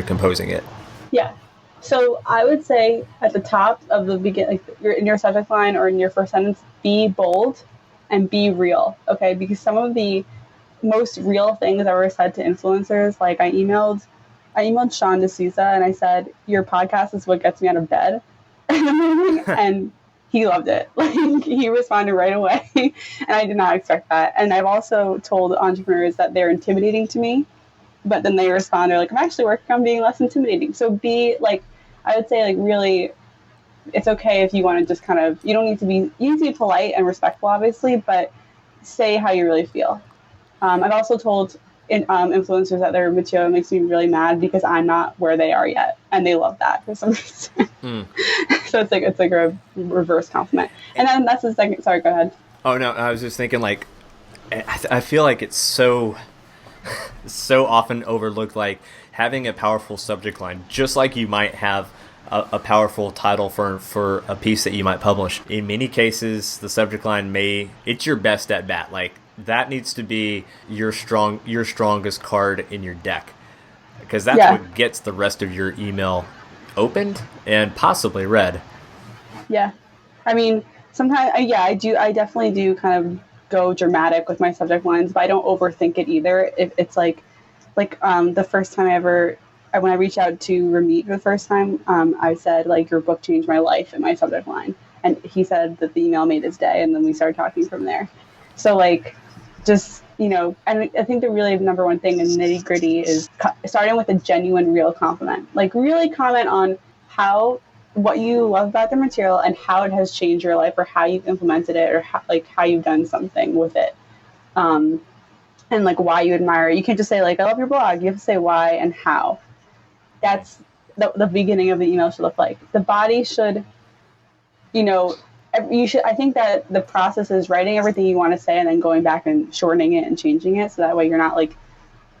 composing it? Yeah. So I would say at the top of the beginning, like you're in your subject line or in your first sentence, be bold and be real. Okay. Because some of the most real things I've ever said to influencers, like I emailed Sean D'Souza and I said, your podcast is what gets me out of bed. And he loved it. Like he responded right away. And I did not expect that. And I've also told entrepreneurs that they're intimidating to me, but then they respond, they're like, I'm actually working on being less intimidating. So be like, I would say like really, it's okay if you want to just kind of, you need to be polite and respectful, obviously, but say how you really feel. I've also told influencers that their material makes me really mad because I'm not where they are yet, and they love that for some reason. So it's like a reverse compliment. And then that's the second. Sorry, go ahead. Oh no, I was just thinking like, I feel like it's so often overlooked, like having a powerful subject line, just like you might have a powerful title for a piece that you might publish. In many cases, the subject line it's your best at bat. Like that needs to be your strongest card in your deck, because that's what gets the rest of your email opened and possibly read. Yeah. I mean, sometimes, I definitely do kind of go dramatic with my subject lines, but I don't overthink it either. If it's like the first time when I reached out to Ramit for the first time, I said like, your book changed my life in my subject line. And he said that the email made his day, and then we started talking from there. So like, just, and I think the really number one thing in nitty gritty is starting with a genuine, real compliment. Like really comment on what you love about the material and how it has changed your life, or how you've implemented it, or how you've done something with it. And like why you admire it. You can't just say like, I love your blog. You have to say why and how. That's the beginning of the email should look like. The body should, I think that the process is writing everything you want to say and then going back and shortening it and changing it. So that way you're not like,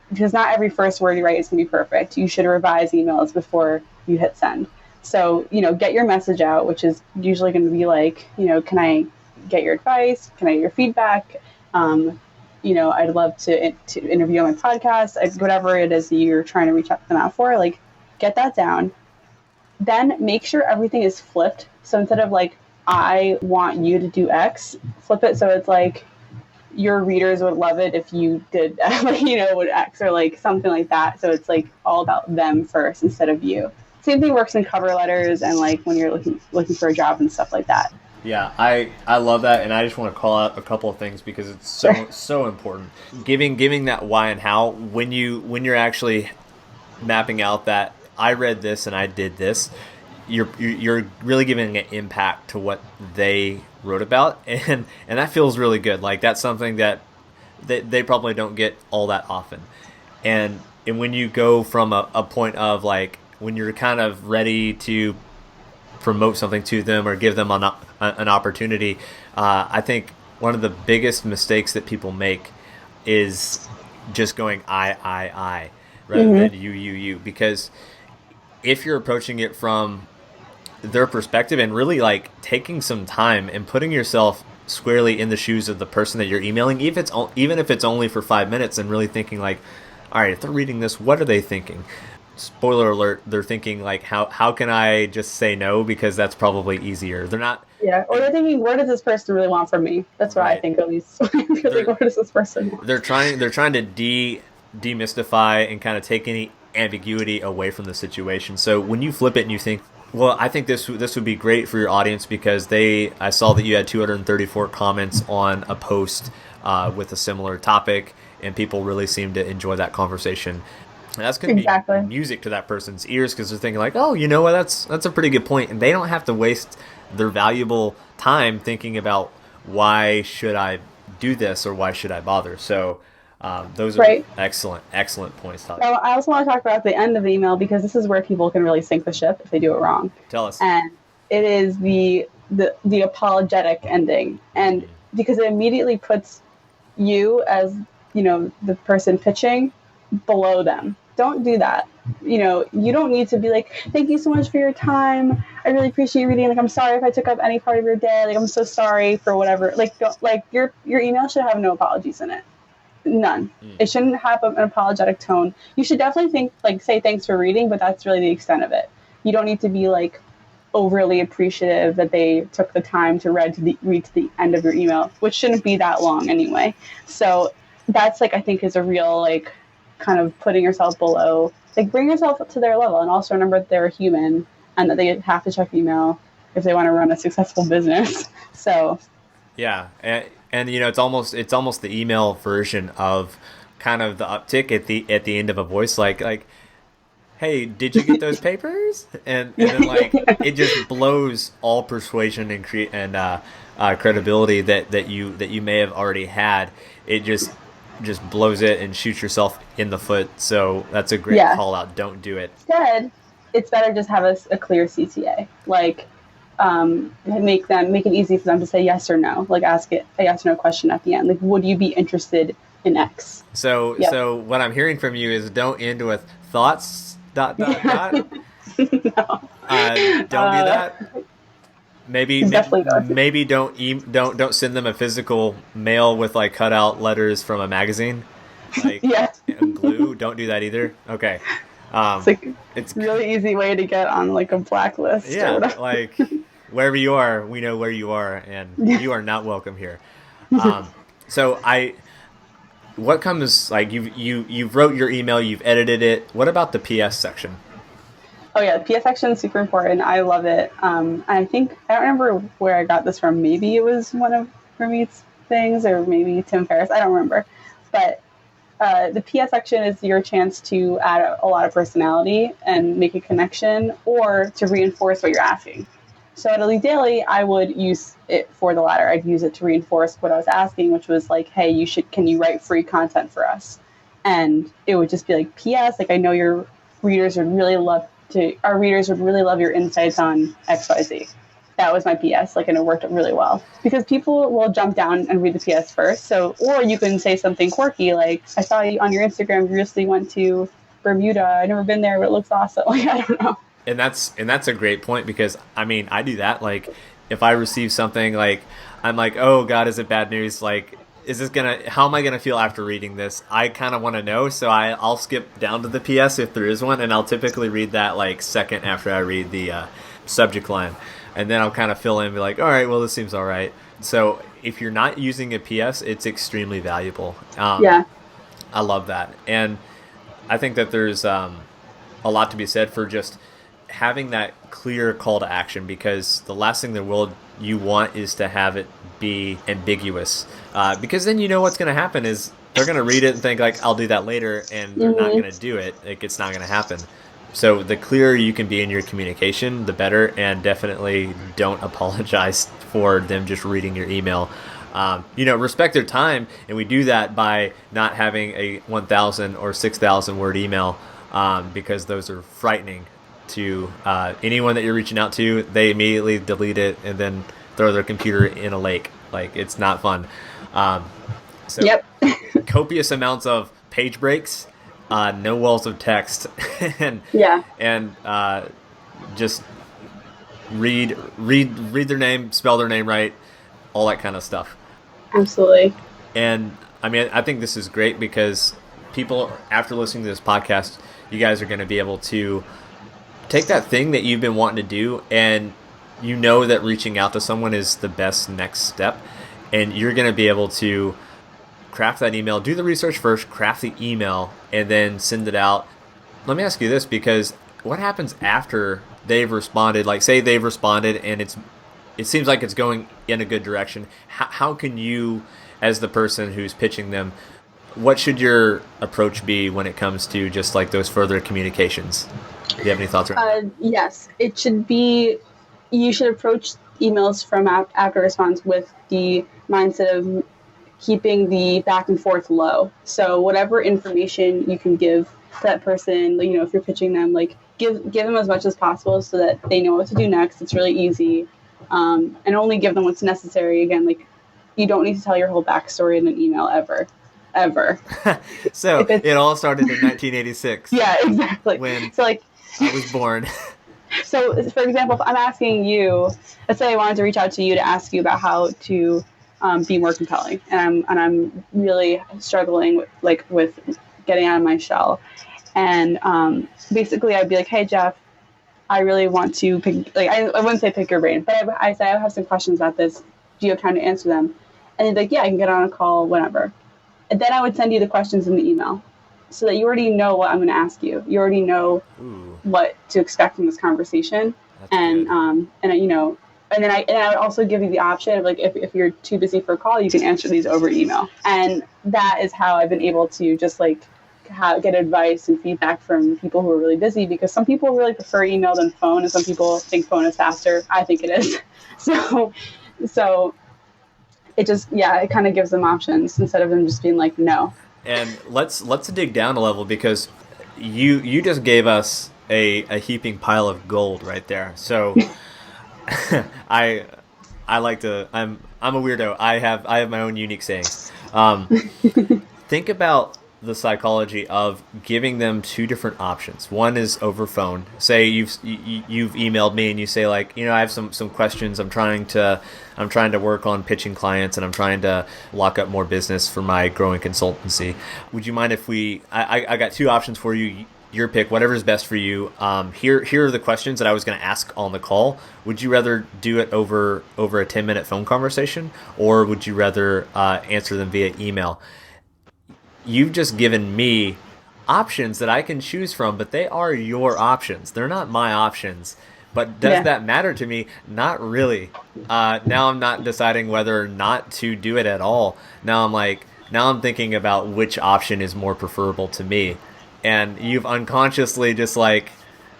because not every first word you write is going to be perfect. You should revise emails before you hit send. So, get your message out, which is usually going to be like, can I get your advice? Can I get your feedback? I'd love to interview on my podcast, whatever it is that you're trying to reach them out for, like get that down. Then make sure everything is flipped. So instead of like, I want you to do X, flip it so it's like, your readers would love it if you did, would X, or like something like that. So it's like all about them first instead of you. Same thing works in cover letters and like when you're looking for a job and stuff like that. Yeah, I love that, and I just want to call out a couple of things because it's so important. Giving that why and how when you're actually mapping out that I read this and I did this, you're really giving an impact to what they wrote about, and that feels really good. Like that's something that they probably don't get all that often, and when you go from a point of like when you're kind of ready to promote something to them or give them an opportunity, I think one of the biggest mistakes that people make is just going I rather than you because if you're approaching it from their perspective and really like taking some time and putting yourself squarely in the shoes of the person that you're emailing, even if it's only for 5 minutes, and really thinking like, all right, if they're reading this, what are they thinking? Spoiler alert, they're thinking like, how can I just say no, because that's probably easier. They're not. Yeah, or they're thinking, what does this person really want from me? That's what I think, at least. Like, what does this person want? They're trying to demystify and kind of take any ambiguity away from the situation. So when you flip it and you think, well, I think this would be great for your audience because I saw that you had 234 comments on a post with a similar topic, and people really seem to enjoy that conversation. And that's going to be music to that person's ears because they're thinking like, oh, you know what, that's a pretty good point, and they don't have to waste their valuable time thinking about why should I do this or why should I bother. So those are excellent points, Talia. Well, I also want to talk about the end of the email because this is where people can really sink the ship if they do it wrong. Tell us. And it is the apologetic ending, and because it immediately puts you as the person pitching below them. Don't do that. You don't need to be like, thank you so much for your time. I really appreciate you reading. Like, I'm sorry if I took up any part of your day. Like, I'm so sorry for whatever. Like, your email should have no apologies in it. None. It shouldn't have an apologetic tone. You should definitely say thanks for reading, but that's really the extent of it. You don't need to be like overly appreciative that they took the time to read to the end of your email, which shouldn't be that long anyway. So that's I think is a real kind of putting yourself below, bring yourself up to their level, and also remember that they're a human and that they have to check email if they want to run a successful business. So yeah, and it's almost the email version of kind of the uptick at the end of a voice like hey, did you get those papers? And then it just blows all persuasion and credibility that you may have already had. It just blows it and shoots yourself in the foot. So that's a great call out. Don't do it. Instead, it's better just have a clear CTA. Make it easy for them to say yes or no. Ask it a yes or no question at the end. Would you be interested in X? So what I'm hearing from you is don't end with thoughts. ... No. Don't do that. Maybe don't send them a physical mail with cutout letters from a magazine. And glue. Don't do that either. Okay. It's a really easy way to get on a blacklist. Yeah, wherever you are, we know where you are, and you are not welcome here. What comes you've wrote your email, you've edited it. What about the PS section? Oh yeah, the PS section is super important. I love it. I don't remember where I got this from. Maybe it was one of Ramit's things, or maybe Tim Ferriss. I don't remember. But the PS section is your chance to add a lot of personality and make a connection, or to reinforce what you're asking. So at Elite Daily, I would use it for the latter. I'd use it to reinforce what I was asking, which was hey, can you write free content for us? And it would just be P.S. I know your readers would really love your insights on XYZ. That was my PS, and it worked really well. Because people will jump down and read the PS first. Or you can say something quirky, I saw you on your Instagram, you recently went to Bermuda. I've never been there, but it looks awesome. I don't know. And that's a great point, because I do that. If I receive something I'm oh God, is it bad news? How am I gonna feel after reading this? I kind of want to know, so I'll skip down to the PS if there is one, and I'll typically read that second after I read the subject line, and then I'll kind of fill in and be all right, well, this seems all right. So if you're not using a PS, it's extremely valuable. I love that, and I think that there's a lot to be said for just having that clear call to action, because the last thing the world you want is to have it be ambiguous, because then you know what's going to happen is they're going to read it and think like, I'll do that later, and they're not going to do it. Like, it's not going to happen. So the clearer you can be in your communication, the better, and definitely don't apologize for them just reading your email. Respect their time, and we do that by not having a 1,000 or 6,000 word email, because those are frightening to anyone that you're reaching out to. They immediately delete it and then throw their computer in a lake. Like, it's not fun. Yep. Copious amounts of page breaks, no walls of text, and just read their name, spell their name right, all that kind of stuff. Absolutely. And I mean, I think this is great because people, after listening to this podcast, you guys are going to be able to take that thing that you've been wanting to do, and you know that reaching out to someone is the best next step, and you're going to be able to craft that email, do the research first, craft the email, and then send it out. Let me ask you this, because what happens after they've responded? Like, say they've responded and it seems like it's going in a good direction. How can you, as the person who's pitching them, what should your approach be when it comes to just like those further communications? Do you have any thoughts around that? Yes, it should be, you should approach emails from after response with the mindset of keeping the back and forth low. So whatever information you can give to that person, if you're pitching them, like give them as much as possible so that they know what to do next. It's really easy. And only give them what's necessary. Again, like, you don't need to tell your whole backstory in an email ever. So it all started in 1986. Yeah, exactly. When I was born. So, for example, if I'm asking you, let's say I wanted to reach out to you to ask you about how to be more compelling, and I'm really struggling with getting out of my shell, and basically I'd be like, hey Jeff, I really want to pick, I wouldn't say pick your brain, but I say I have some questions about this. Do you have time to answer them? And they'd be like, yeah, I can get on a call whenever. And then I would send you the questions in the email, so that you already know what I'm going to ask you. You already know what to expect from this conversation. That's and good. And then I would also give you the option of, like, if you're too busy for a call, you can answer these over email. And that is how I've been able to just get advice and feedback from people who are really busy, because some people really prefer email than phone, and some people think phone is faster. I think it is. So it just, it kind of gives them options instead of them just being like, no. And let's dig down a level, because you just gave us a heaping pile of gold right there. So I like to, I'm a weirdo. I have my own unique sayings. Think about the psychology of giving them two different options. One is over phone. Say you've emailed me and you say, like, I have some questions. I'm trying to work on pitching clients, and I'm trying to lock up more business for my growing consultancy. Would you mind if I got two options for you? Your pick, whatever's best for you. Here are the questions that I was going to ask on the call. Would you rather do it over a 10-minute phone conversation, or would you rather answer them via email? You've just given me options that I can choose from, but they are your options. They're not my options. But does that matter to me? Not really. Now I'm not deciding whether or not to do it at all. Now I'm thinking about which option is more preferable to me. And you've unconsciously, just like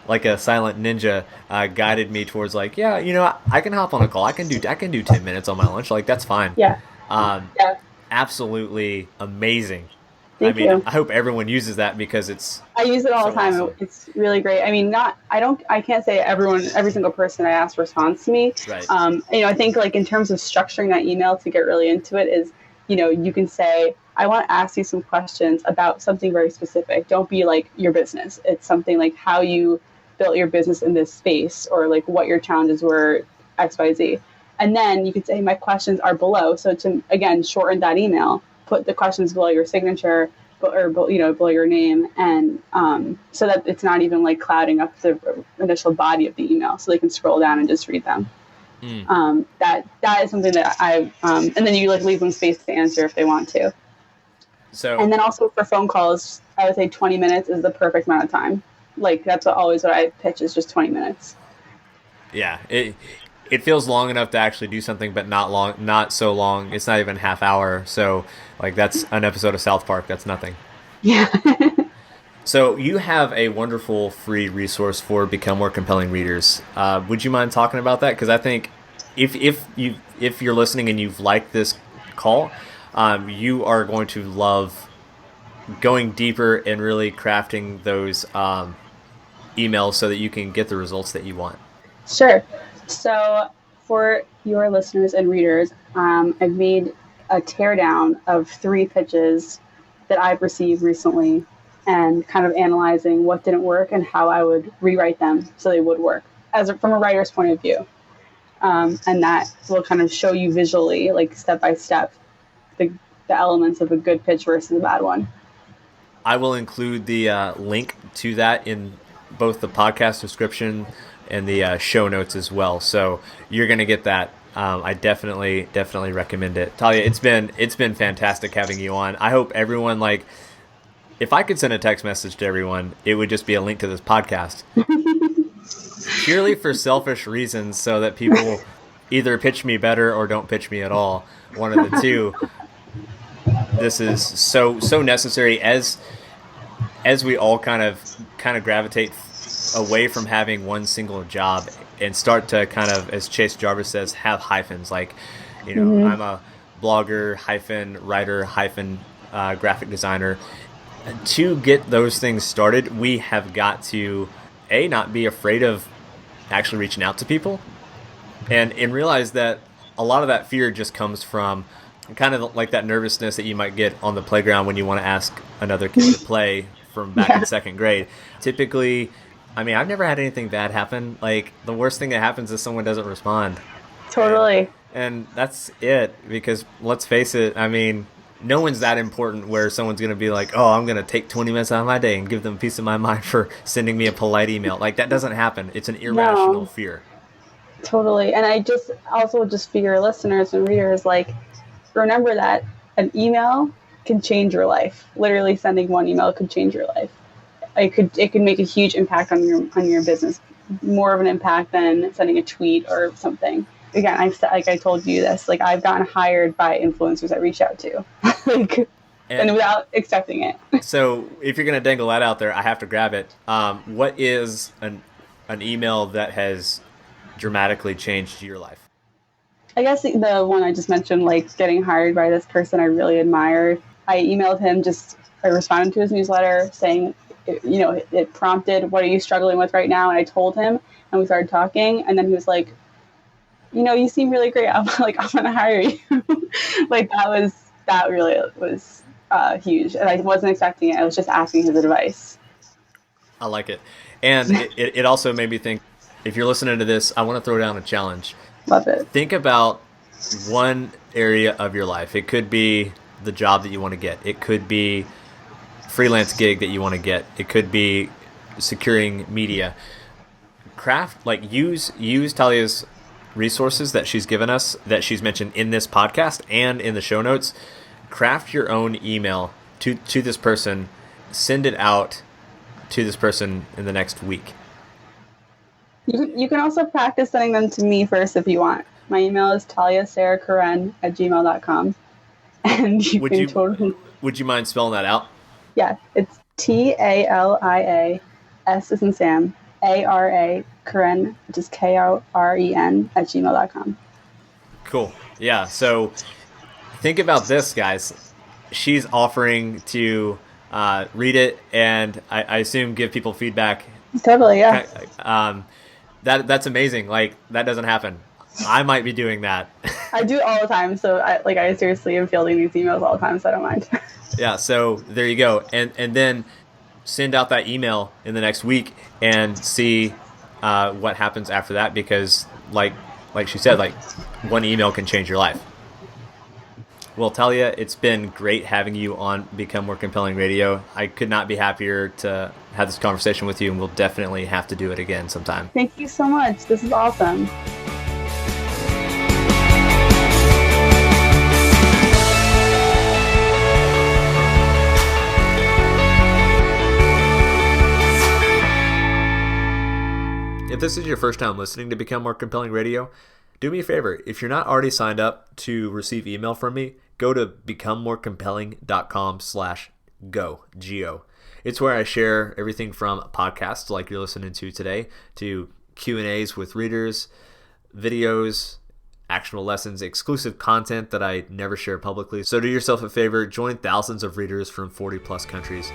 a silent ninja, guided me towards, like, I can hop on a call. I can do 10 minutes on my lunch. Like, that's fine. Yeah. Absolutely amazing. Thank you. I hope everyone uses that, because I use it all the time. Awesome. It's really great. I mean, I can't say every single person I ask responds to me. Right. I think, like, in terms of structuring that email to get really into it is, you can say, I want to ask you some questions about something very specific. Don't be like your business. It's something like how you built your business in this space, or like what your challenges were, XYZ. And then you could say, my questions are below. So to, again, shorten that email, put the questions below your signature, or below your name, and so that it's not even like clouding up the initial body of the email, so they can scroll down and just read them. That is something that and then you leave them space to answer if they want to. So, and then also for phone calls, I would say 20 minutes is the perfect amount of time. Like, that's what I pitch, is just 20 minutes. Yeah, it feels long enough to actually do something, but not so long. It's not even half hour. So like that's an episode of South Park. That's nothing. Yeah. So you have a wonderful free resource for Become More Compelling Readers. Would you mind talking about that? Because I think if you're listening and you've liked this call, you are going to love going deeper and really crafting those emails so that you can get the results that you want. Sure. So for your listeners and readers, I've made a teardown of 3 pitches that I've received recently and kind of analyzing what didn't work and how I would rewrite them so they would work from a writer's point of view. And that will kind of show you visually, like step by step, the elements of a good pitch versus a bad one. I will include the link to that in both the podcast description and the show notes as well. So you're going to get that. I definitely recommend it. Talia, it's been fantastic having you on. I hope everyone, like, if I could send a text message to everyone, it would just be a link to this podcast. Purely for selfish reasons, so that people either pitch me better or don't pitch me at all. One of the two. This is so necessary as we all kind of gravitate away from having one single job and start to kind of, as Chase Jarvis says, have hyphens. Like, you know, mm-hmm. I'm a blogger hyphen writer hyphen graphic designer. To get those things started, we have got to not be afraid of actually reaching out to people, and realize that a lot of that fear just comes from kind of like that nervousness that you might get on the playground when you want to ask another kid to play from back in 2nd grade. Typically, I mean, I've never had anything bad happen. Like, the worst thing that happens is someone doesn't respond. Totally. And that's it, because let's face it, I mean, no one's that important where someone's going to be like, oh, I'm going to take 20 minutes out of my day and give them a piece of my mind for sending me a polite email. Like, that doesn't happen. It's an irrational fear. Totally. And I just for your listeners and readers, like, remember that an email can change your life. Literally sending one email could change your life. It could make a huge impact on your business, more of an impact than sending a tweet or something. Again, I told you this, like, I've gotten hired by influencers I reach out to, and without expecting it. So if you're going to dangle that out there, I have to grab it. What is an email that has dramatically changed your life? I guess the one I just mentioned, like getting hired by this person I really admired. I emailed him, I responded to his newsletter saying, you know, it prompted, what are you struggling with right now? And I told him, and we started talking, and then he was like, you know, you seem really great. I'm going to hire you. Like, that really was huge. And I wasn't expecting it. I was just asking his advice. I like it. And it also made me think, if you're listening to this, I want to throw down a challenge. Love it. Think about one area of your life. It could be the job that you want to get. It could be freelance gig that you want to get. It could be securing media. Use Talia's resources that she's given us, that she's mentioned in this podcast and in the show notes. Craft your own email to this person. Send it out to this person in the next week. You can also practice sending them to me first if you want. My email is taliasarahkoren@gmail.com. And would you mind spelling that out? Yeah, it's TALIA, S as in Sam, ARA, Koren, which is KOREN @gmail.com. Cool. Yeah, so think about this, guys. She's offering to read it and I assume give people feedback. Totally, yeah. That's amazing. Like, that doesn't happen. I might be doing that. I do it all the time, so I seriously am fielding these emails all the time, so I don't mind. Yeah, so there you go. And then send out that email in the next week and see what happens after that, because like she said, like, one email can change your life. Well, Talia, it's been great having you on Become More Compelling Radio. I could not be happier to have this conversation with you, and we'll definitely have to do it again sometime. Thank you so much. This is awesome. If this is your first time listening to Become More Compelling Radio, Do me a favor, if you're not already signed up to receive email from me, go to becomemorecompelling.com/go, G-O. It's where I share everything from podcasts like you're listening to today to Q&As with readers, videos, actionable lessons, exclusive content that I never share publicly. So do yourself a favor, join thousands of readers from 40 plus countries.